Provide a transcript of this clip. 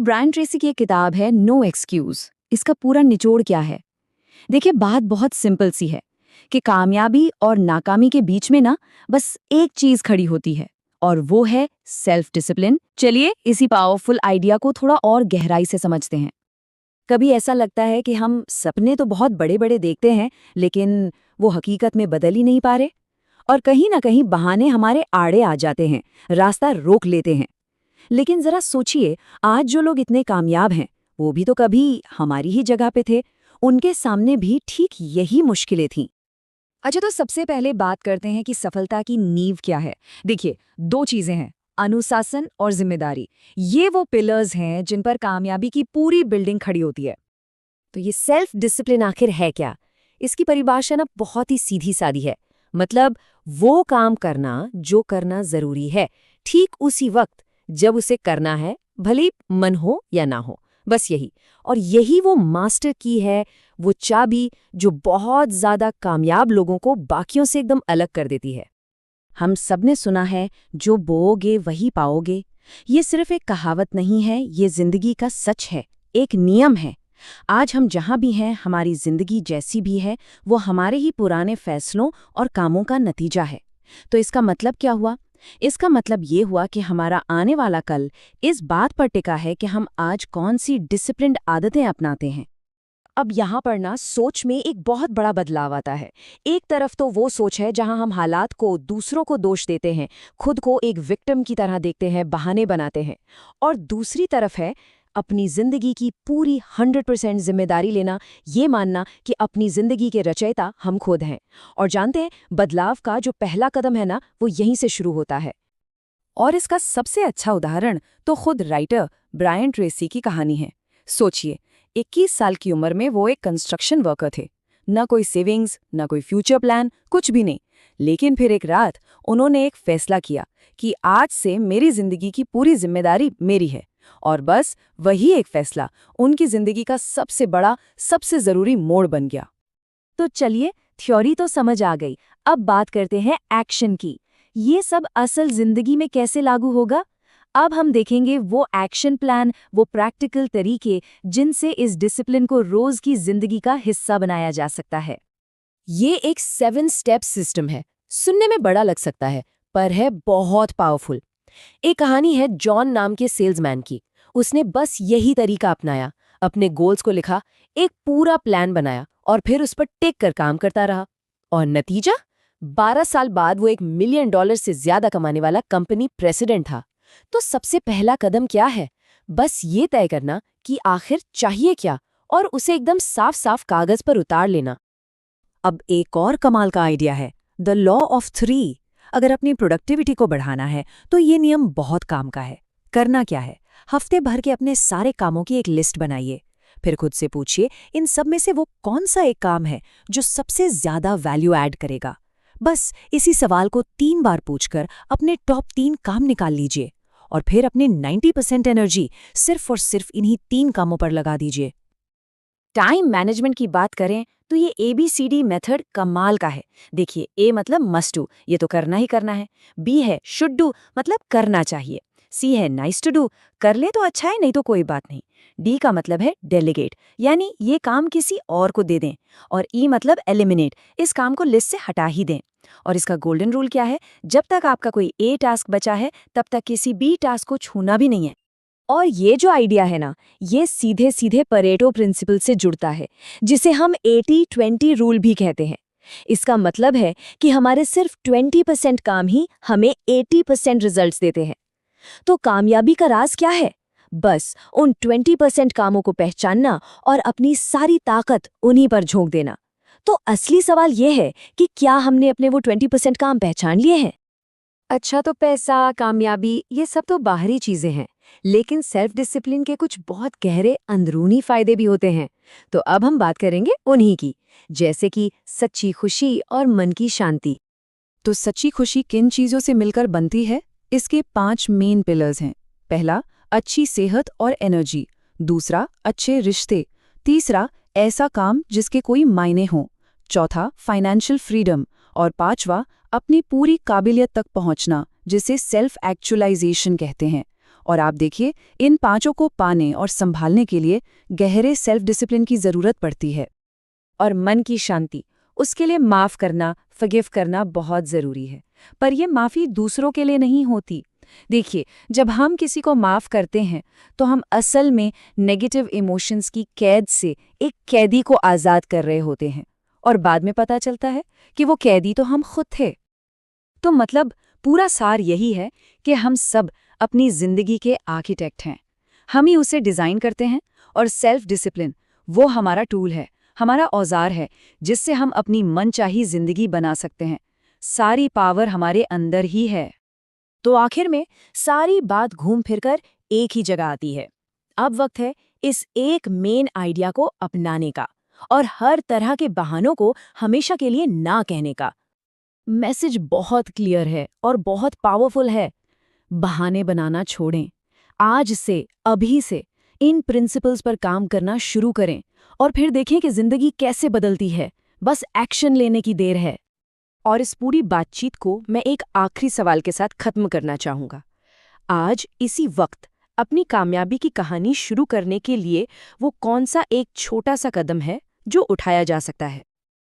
Brian Tracy की एक किताब है नो एक्सक्यूज। इसका पूरा निचोड़ क्या है? देखिए, बात बहुत सिंपल सी है कि कामयाबी और नाकामी के बीच में ना बस एक चीज खड़ी होती है, और वो है सेल्फ डिसिप्लिन। चलिए इसी पावरफुल आइडिया को थोड़ा और गहराई से समझते हैं। कभी ऐसा लगता है कि हम सपने तो बहुत बड़े बड़े देखते हैं, लेकिन वो हकीकत में बदल ही नहीं पा रहे, और कहीं ना कहीं बहाने हमारे आड़े आ जाते हैं, रास्ता रोक लेते हैं। लेकिन जरा सोचिए, आज जो लोग इतने कामयाब हैं, वो भी तो कभी हमारी ही जगह पे थे। उनके सामने भी ठीक यही मुश्किलें थीं। अच्छा, तो सबसे पहले बात करते हैं कि सफलता की नींव क्या है। देखिए, दो चीजें हैं, अनुशासन और जिम्मेदारी। ये वो पिलर्स हैं जिन पर कामयाबी की पूरी बिल्डिंग खड़ी होती है। तो ये सेल्फ डिसिप्लिन आखिर है क्या? इसकी परिभाषा ना बहुत ही सीधी सादी है। मतलब वो काम करना जो करना जरूरी है, ठीक उसी वक्त जब उसे करना है, भले ही मन हो या ना हो। बस यही। और यही वो मास्टर की है, वो चाबी जो बहुत ज्यादा कामयाब लोगों को बाकियों से एकदम अलग कर देती है। हम सबने सुना है, जो बोओगे वही पाओगे। ये सिर्फ एक कहावत नहीं है, ये जिंदगी का सच है, एक नियम है। आज हम जहां भी हैं, हमारी जिंदगी जैसी भी है, वो हमारे ही पुराने फैसलों और कामों का नतीजा है। तो इसका मतलब क्या हुआ? इसका मतलब ये हुआ कि हमारा आने वाला कल इस बात पर टिका है कि हम आज कौन सी डिसिप्लिन्ड आदतें अपनाते हैं। अब यहाँ पर ना सोच में एक बहुत बड़ा बदलाव आता है। एक तरफ तो वो सोच है जहाँ हम हालात को, दूसरों को दोष देते हैं, खुद को एक विक्टिम की तरह देखते हैं, बहाने बनाते हैं। और दूसरी तरफ है अपनी जिंदगी की पूरी 100% जिम्मेदारी लेना, ये मानना कि अपनी जिंदगी के रचयिता हम खुद हैं। और जानते हैं, बदलाव का जो पहला कदम है ना, वो यहीं से शुरू होता है। और इसका सबसे अच्छा उदाहरण तो खुद राइटर ब्रायन ट्रेसी की कहानी है। सोचिए, 21 साल की उम्र में वो एक कंस्ट्रक्शन वर्कर थे। न कोई सेविंग्स, न कोई फ्यूचर प्लान, कुछ भी नहीं। लेकिन फिर एक रात उन्होंने एक फैसला किया कि आज से मेरी जिंदगी की पूरी जिम्मेदारी मेरी है। और बस वही एक फैसला उनकी जिंदगी का सबसे बड़ा, सबसे जरूरी मोड़ बन गया। तो चलिए, थ्योरी तो समझ आ गई, अब बात करते हैं एक्शन की। ये सब असल जिंदगी में कैसे लागू होगा? अब हम देखेंगे वो एक्शन प्लान, वो प्रैक्टिकल तरीके जिनसे इस डिसिप्लिन को रोज की जिंदगी का हिस्सा बनाया जा सकता है। ये एक 7 स्टेप सिस्टम है। सुनने में बड़ा लग सकता है, पर है बहुत पावरफुल। एक कहानी है जॉन नाम के सेल्समैन की। उसने बस यही तरीका अपनाया, अपने गोल्स को लिखा, एक पूरा प्लान बनाया और फिर उस पर टिक कर काम करता रहा। और नतीजा? 12 साल बाद वो $1 मिलियन से ज्यादा कमाने वाला कंपनी प्रेसिडेंट था। तो सबसे पहला कदम क्या है? बस ये तय करना कि आखिर चाहिए क्या, और उसे एकदम साफ साफ कागज पर उतार लेना। अब एक और कमाल का आइडिया है, द लॉ ऑफ 3। अगर अपनी प्रोडक्टिविटी को बढ़ाना है तो ये नियम बहुत काम का है। करना क्या है? हफ्ते भर के अपने सारे कामों की एक लिस्ट बनाइए। फिर खुद से पूछिए, इन सब में से वो कौन सा एक काम है जो सबसे ज्यादा वैल्यू ऐड करेगा। बस इसी सवाल को 3 बार पूछकर अपने टॉप 3 काम निकाल लीजिए, और फिर अपने 90% एनर्जी सिर्फ और सिर्फ इन्हीं 3 कामों पर लगा दीजिए। टाइम मैनेजमेंट की बात करें तो ये ABCD मेथड कमाल का है। देखिए, A मतलब मस्ट डू, ये तो करना ही करना है। B है शुड डू, मतलब करना चाहिए। C है नाइस टू डू, कर ले तो अच्छा है, नहीं तो कोई बात नहीं। D का मतलब है डेलीगेट, यानी ये काम किसी और को दे दें। और E मतलब एलिमिनेट, इस काम को लिस्ट से हटा ही दें। और इसका गोल्डन रूल क्या है? जब तक आपका कोई A टास्क बचा है, तब तक किसी B टास्क को छूना भी नहीं है। और ये जो आइडिया है ना, ये सीधे सीधे परेटो प्रिंसिपल से जुड़ता है, जिसे हम 80-20 रूल भी कहते हैं। इसका मतलब है कि हमारे सिर्फ 20% काम ही हमें 80% रिजल्ट्स देते हैं। तो कामयाबी का राज क्या है? बस उन 20% कामों को पहचानना और अपनी सारी ताकत उन्हीं पर झोंक देना। तो असली सवाल ये है कि क्या हमने अपने वो 20% काम पहचान लिए हैं? अच्छा, तो पैसा, कामयाबी, ये सब तो बाहरी चीजें हैं, लेकिन सेल्फ डिसिप्लिन के कुछ बहुत गहरे अंदरूनी फायदे भी होते हैं। तो अब हम बात करेंगे उन्हीं की, जैसे कि सच्ची खुशी और मन की शांति। तो सच्ची खुशी किन चीजों से मिलकर बनती है? इसके 5 मेन पिलर्स हैं। पहला, अच्छी सेहत और एनर्जी। दूसरा, अच्छे रिश्ते। तीसरा, ऐसा काम जिसके कोई मायने हों। चौथा, फाइनेंशियल फ्रीडम। और पांचवा, अपनी पूरी काबिलियत तक पहुंचना, जिसे सेल्फ एक्चुअलाइजेशन कहते हैं। और आप देखिए, इन पांचों को पाने और संभालने के लिए गहरे सेल्फ डिसिप्लिन की जरूरत पड़ती है। और मन की शांति, उसके लिए माफ करना, फॉरगिव करना बहुत जरूरी है। पर यह माफी दूसरों के लिए नहीं होती। देखिए, जब हम किसी को माफ करते हैं तो हम असल में नेगेटिव इमोशंस की कैद से एक कैदी को आज़ाद कर रहे होते हैं, और बाद में पता चलता है कि वो कैदी तो हम खुद थे। तो मतलब पूरा सार यही है कि हम सब अपनी जिंदगी के आर्किटेक्ट हैं। हम ही उसे डिज़ाइन करते हैं, और सेल्फ डिसिप्लिन वो हमारा टूल है, हमारा औजार है, जिससे हम अपनी मनचाही जिंदगी बना सकते हैं। सारी पावर हमारे अंदर ही है। तो आखिर में सारी बात घूम फिरकर एक ही जगह आती है। अब वक्त है इस एक मेन आइडिया को अपनाने का, और हर तरह के बहानों को हमेशा के लिए ना कहने का। मैसेज बहुत क्लियर है और बहुत पावरफुल है। बहाने बनाना छोड़ें। आज से, अभी से इन प्रिंसिपल्स पर काम करना शुरू करें, और फिर देखें कि जिंदगी कैसे बदलती है। बस एक्शन लेने की देर है। और इस पूरी बातचीत को मैं एक आखिरी सवाल के साथ खत्म करना चाहूंगा। आज इसी वक्त अपनी कामयाबी की कहानी शुरू करने के लिए वो कौन सा एक छोटा सा कदम है जो उठाया जा सकता है?